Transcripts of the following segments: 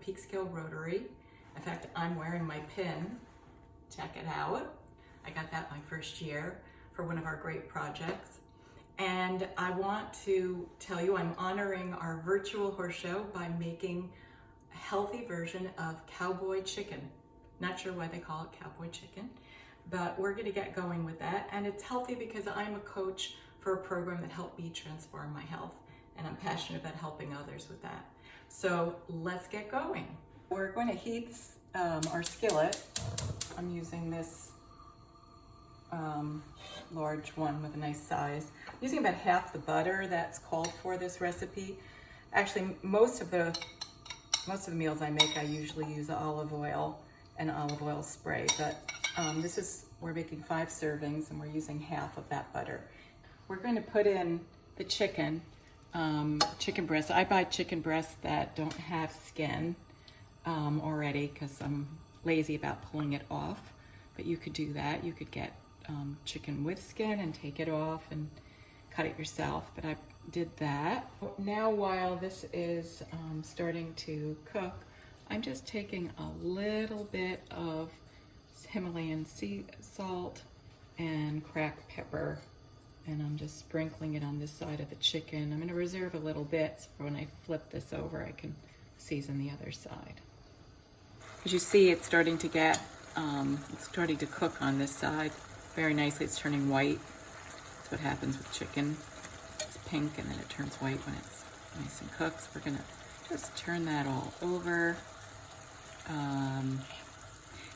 Peekskill Rotary. In fact, I'm wearing my pin. Check it out. I got that my first year for one of our great projects. And I want to tell you I'm honoring our virtual horse show by making a healthy version of cowboy chicken. Not sure why they call it cowboy chicken, but we're going to get going with that. And it's healthy because I'm a coach for a program that helped me transform my health, and I'm passionate about helping others with that. So let's get going. We're going to heat our skillet. I'm using this large one with a nice size. I'm using about half the butter that's called for this recipe. Actually, most of the meals I make, I usually use olive oil and olive oil spray, but we're making 5 servings and we're using half of that butter. We're going to put in the chicken breasts. I buy chicken breasts that don't have skin already because I'm lazy about pulling it off, but you could do that. You could get chicken with skin and take it off and cut it yourself, but I did that. Now while this is starting to cook, I'm just taking a little bit of Himalayan sea salt and cracked pepper, and I'm just sprinkling it on this side of the chicken. I'm going to reserve a little bit so for when I flip this over I can season the other side. As you see, it's starting to cook on this side very nicely. It's turning white. That's what happens with chicken. It's pink and then it turns white when it's nice and cooked. So we're going to just turn that all over.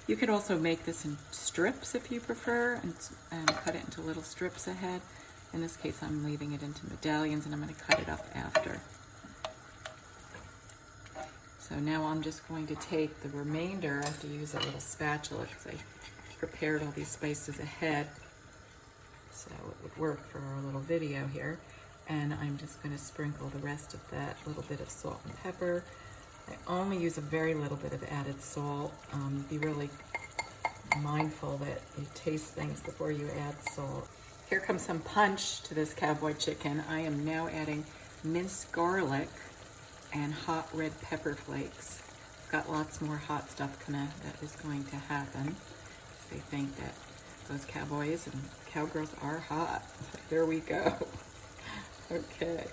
You could also make this in strips if you prefer, and cut it into little strips ahead. In this case, I'm leaving it into medallions, and I'm going to cut it up after. So now I'm just going to take the remainder. I have to use a little spatula because I prepared all these spices ahead, so it would work for our little video here. And I'm just going to sprinkle the rest of that little bit of salt and pepper. I only use a very little bit of added salt. Be really mindful that you taste things before you add salt. Here comes some punch to this cowboy chicken. I am now adding minced garlic and hot red pepper flakes. I've got lots more hot stuff that is going to happen. They think that those cowboys and cowgirls are hot. There we go. Okay.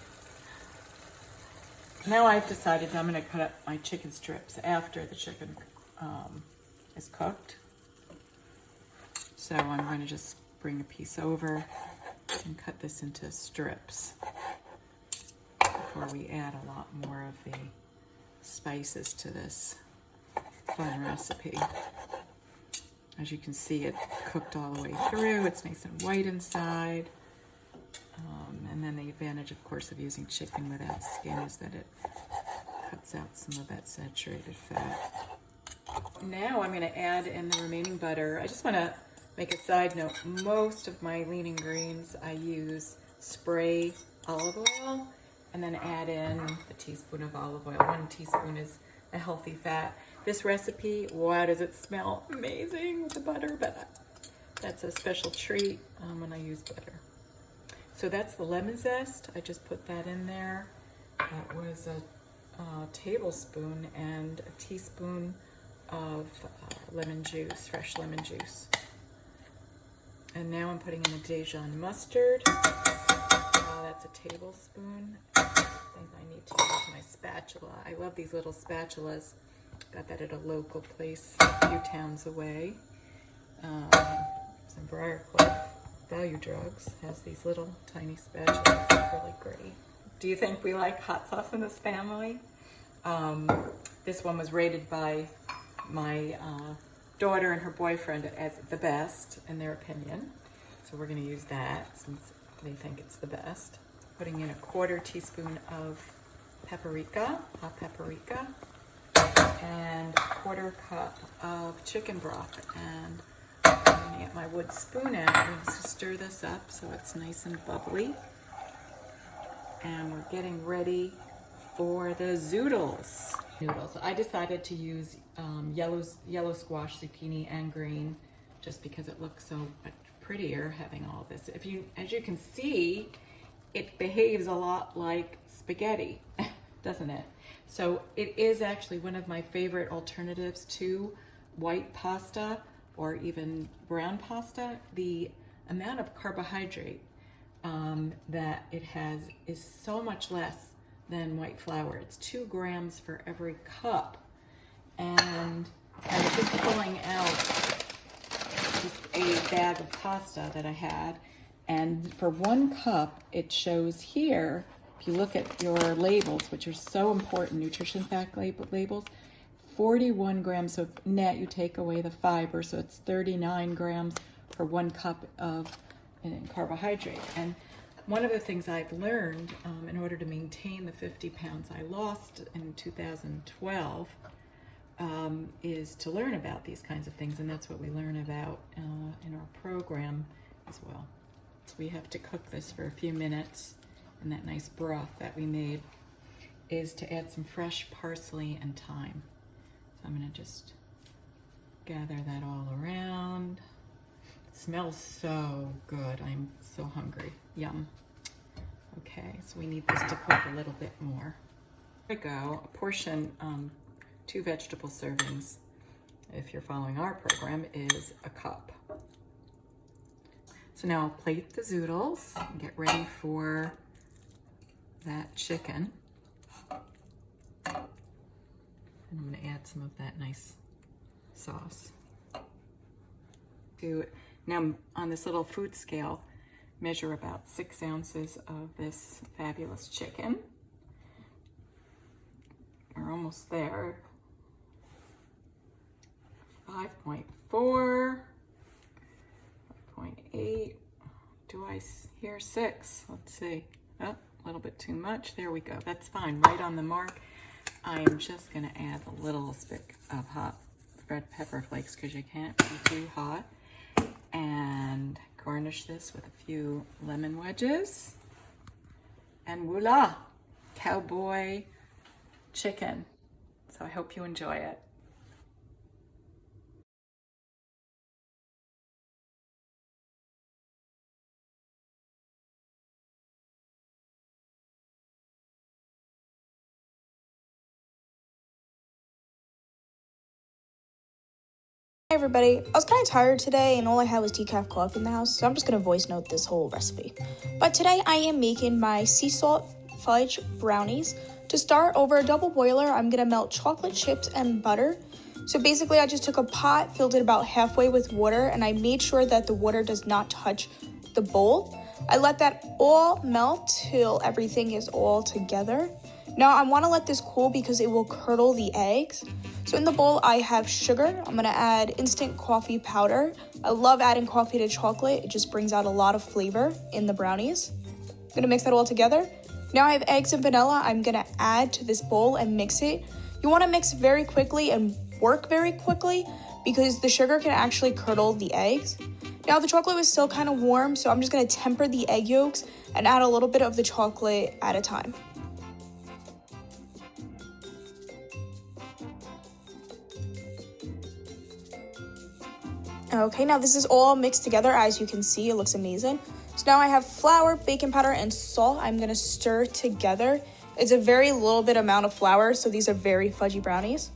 Now I've decided I'm going to cut up my chicken strips after the chicken is cooked. So I'm going to just bring a piece over and cut this into strips before we add a lot more of the spices to this fun recipe. As you can see, it cooked all the way through. It's nice and white inside. And then the advantage, of course, of using chicken without skin is that it cuts out some of that saturated fat. Now I'm going to add in the remaining butter. I just want to make a side note. Most of my lean greens, I use spray olive oil and then add in a teaspoon of olive oil. 1 teaspoon is a healthy fat. This recipe, wow, does it smell amazing with the butter, but that's a special treat when I use butter. So that's the lemon zest. I just put that in there. That was a tablespoon and a teaspoon of lemon juice, fresh lemon juice. And now I'm putting in the Dijon mustard. That's a tablespoon. I think I need to use my spatula. I love these little spatulas. Got that at a local place a few towns away. Some Briarcliff Value Drugs has these little tiny spatulas. They're really great. Do you think we like hot sauce in this family? This one was rated by my daughter and her boyfriend as the best in their opinion. So we're going to use that since they think it's the best. Putting in a 1/4 teaspoon of paprika, hot paprika, and a 1/4 cup of chicken broth. And I'm going to get my wood spoon out. I'm going to stir this up so it's nice and bubbly. And we're getting ready for the zoodles. Noodles. I decided to use yellow squash, zucchini, and green just because it looks so much prettier having all this. As you can see, it behaves a lot like spaghetti. doesn't it? So it is actually one of my favorite alternatives to white pasta or even brown pasta. The amount of carbohydrate that it has is so much less than white flour. It's 2 grams for every cup. And I was just pulling out just a bag of pasta that I had, and for 1 cup, it shows here, if you look at your labels, which are so important, nutrition fact labels, 41 grams. So net, you take away the fiber, so it's 39 grams for 1 cup of carbohydrate. And one of the things I've learned in order to maintain the 50 pounds I lost in 2012 is to learn about these kinds of things, and that's what we learn about in our program as well. So we have to cook this for a few minutes, and that nice broth that we made is to add some fresh parsley and thyme. So I'm going to just gather that all around. It smells so good. I'm so hungry. Yum. Okay, so we need this to cook a little bit more. There we go. A portion, 2 vegetable servings, if you're following our program, is a cup. So now I'll plate the zoodles and get ready for that chicken. I'm going to add some of that nice sauce. Now on this little food scale, measure about 6 ounces of this fabulous chicken. We're almost there. 5.4, 5.8. Do I hear 6? Let's see. Oh, a little bit too much. There we go. That's fine. Right on the mark. I am just going to add a little stick of hot red pepper flakes because you can't be too hot. And garnish this with a few lemon wedges. And voila! Cowboy chicken. So I hope you enjoy it. Hey everybody, I was kind of tired today and all I had was decaf coffee in the house, so I'm just going to voice note this whole recipe. But today I am making my sea salt fudge brownies. To start, over a double boiler, I'm going to melt chocolate chips and butter. So basically I just took a pot, filled it about halfway with water, and I made sure that the water does not touch the bowl. I let that all melt till everything is all together. Now I want to let this cool because it will curdle the eggs. So in the bowl I have sugar. I'm going to add instant coffee powder. I love adding coffee to chocolate. It just brings out a lot of flavor in the brownies. I'm going to mix that all together. Now I have eggs and vanilla. I'm going to add to this bowl and mix it. You want to mix very quickly and work very quickly because the sugar can actually curdle the eggs. Now the chocolate was still kind of warm, so I'm just going to temper the egg yolks and add a little bit of the chocolate at a time. Okay, now this is all mixed together. As you can see, it looks amazing. So now I have flour, baking powder, and salt. I'm going to stir together. It's a very little bit amount of flour, so these are very fudgy brownies.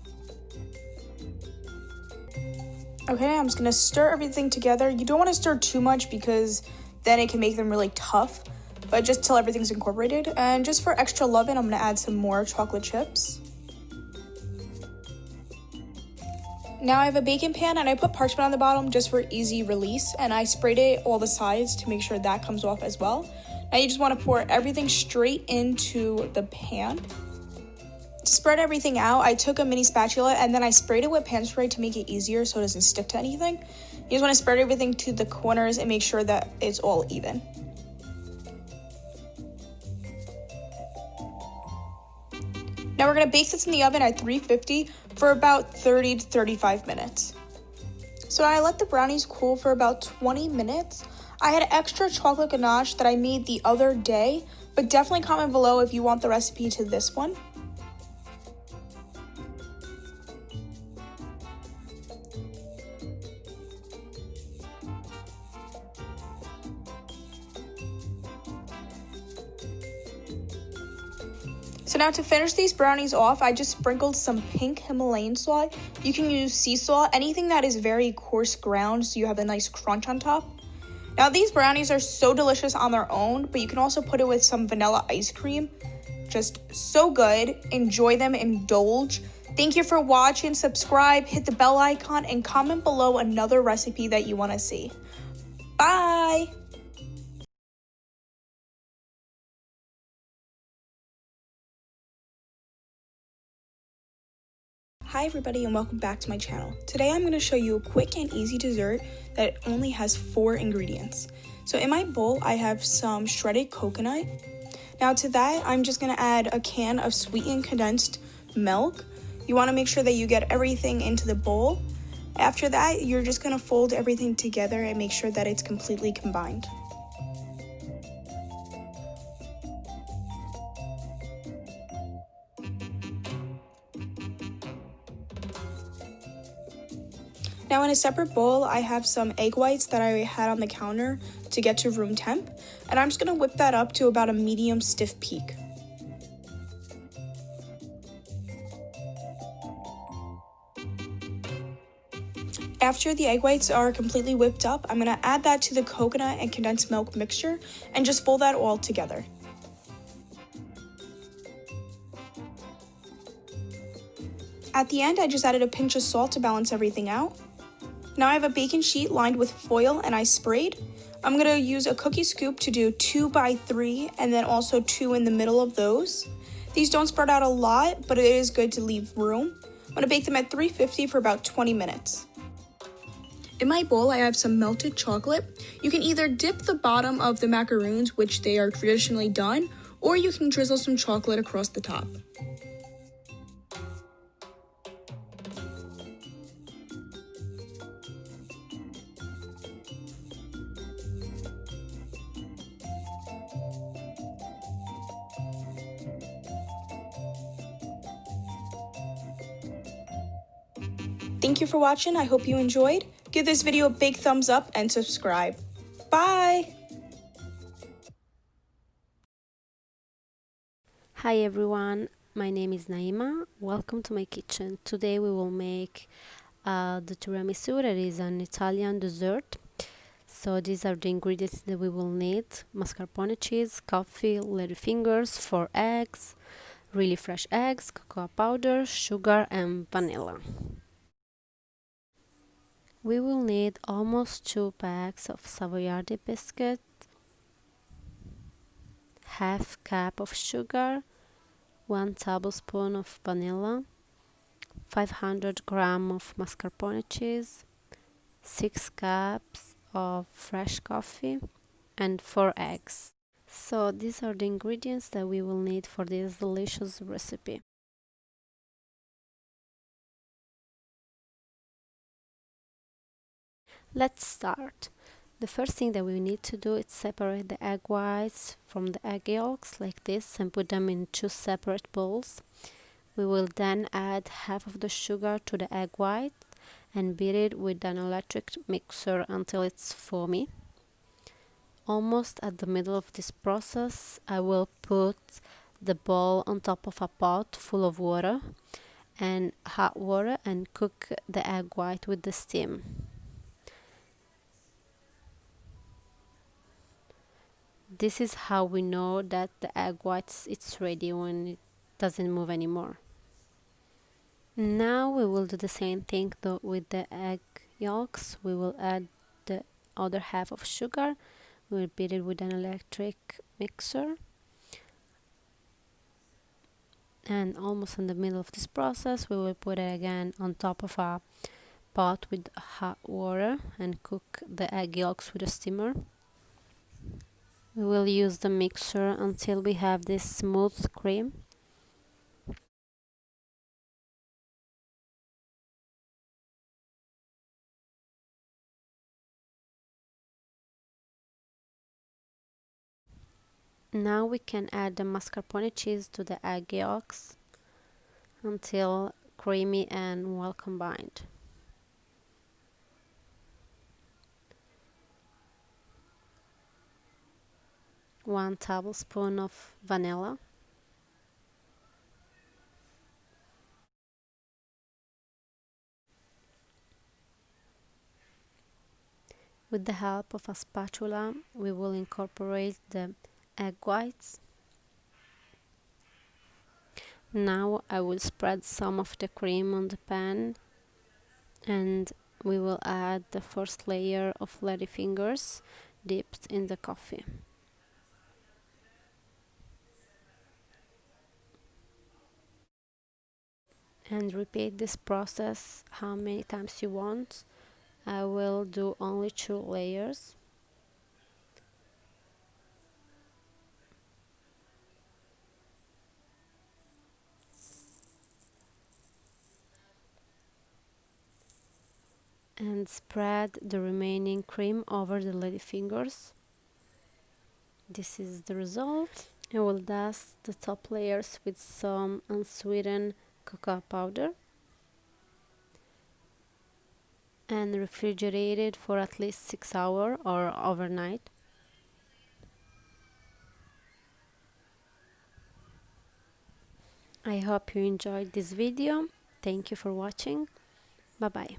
Okay, I'm just going to stir everything together. You don't want to stir too much because then it can make them really tough, but just till everything's incorporated. And just for extra loving, I'm going to add some more chocolate chips. Now I have a baking pan and I put parchment on the bottom just for easy release, and I sprayed it all the sides to make sure that comes off as well. Now you just want to pour everything straight into the pan. To spread everything out, I took a mini spatula and then I sprayed it with pan spray to make it easier so it doesn't stick to anything. You just want to spread everything to the corners and make sure that it's all even. Now we're going to bake this in the oven at 350 for about 30 to 35 minutes. So I let the brownies cool for about 20 minutes. I had extra chocolate ganache that I made the other day, but definitely comment below if you want the recipe to this one. So So now to finish these brownies off, I just sprinkled some pink Himalayan salt. You can use sea salt, anything that is very coarse ground so you have a nice crunch on top. Now these brownies are so delicious on their own, but you can also put it with some vanilla ice cream. Just so good. Enjoy them, indulge. Thank you for watching. Subscribe, hit the bell icon, and comment below another recipe that you want to see. Bye! Hi everybody and welcome back to my channel. Today I'm going to show you a quick and easy dessert that only has 4 ingredients. So in my bowl I have some shredded coconut. Now to that I'm just going to add a can of sweetened condensed milk. You want to make sure that you get everything into the bowl. After that you're just going to fold everything together and make sure that it's completely combined. Now in a separate bowl, I have some egg whites that I had on the counter to get to room temp, and I'm just going to whip that up to about a medium stiff peak. After the egg whites are completely whipped up, I'm going to add that to the coconut and condensed milk mixture and just fold that all together. At the end, I just added a pinch of salt to balance everything out. Now I have a baking sheet lined with foil and I sprayed. I'm going to use a cookie scoop to do 2 by 3 and then also 2 in the middle of those. These don't spread out a lot, but it is good to leave room. I'm going to bake them at 350 for about 20 minutes. In my bowl, I have some melted chocolate. You can either dip the bottom of the macaroons, which they are traditionally done, or you can drizzle some chocolate across the top. Thank you for watching. I hope you enjoyed. Give this video a big thumbs up and subscribe. Bye! Hi everyone, my name is Naima. Welcome to my kitchen. Today we will make the tiramisu, that is an Italian dessert. So these are the ingredients that we will need: mascarpone cheese, coffee, ladyfingers, 4 eggs, really fresh eggs, cocoa powder, sugar and vanilla. We will need almost 2 packs of Savoiardi biscuit, half cup of sugar, 1 tablespoon of vanilla, 500 grams of mascarpone cheese, 6 cups of fresh coffee, and 4 eggs. So these are the ingredients that we will need for this delicious recipe. Let's start. The first thing that we need to do is separate the egg whites from the egg yolks like this and put them in 2 separate bowls. We will then add half of the sugar to the egg white and beat it with an electric mixer until it's foamy. Almost at the middle of this process, I will put the bowl on top of a pot full of water and hot water and cook the egg white with the steam. This is how we know that the egg whites it's ready, when it doesn't move anymore. Now we will do the same thing though with the egg yolks. We will add the other half of sugar. We will beat it with an electric mixer. And almost in the middle of this process, we will put it again on top of a pot with hot water and cook the egg yolks with a steamer. We will use the mixer until we have this smooth cream. Now we can add the mascarpone cheese to the egg yolks until creamy and well combined. One tablespoon of vanilla. With the help of a spatula, we will incorporate the egg whites. Now I will spread some of the cream on the pan, and we will add the first layer of ladyfingers dipped in the coffee. And repeat this process how many times you want. I will do only 2 layers. And spread the remaining cream over the ladyfingers. This is the result. I will dust the top layers with some unsweetened cocoa powder and refrigerate it for at least 6 hours or overnight. I hope you enjoyed this video. Thank you for watching. Bye bye.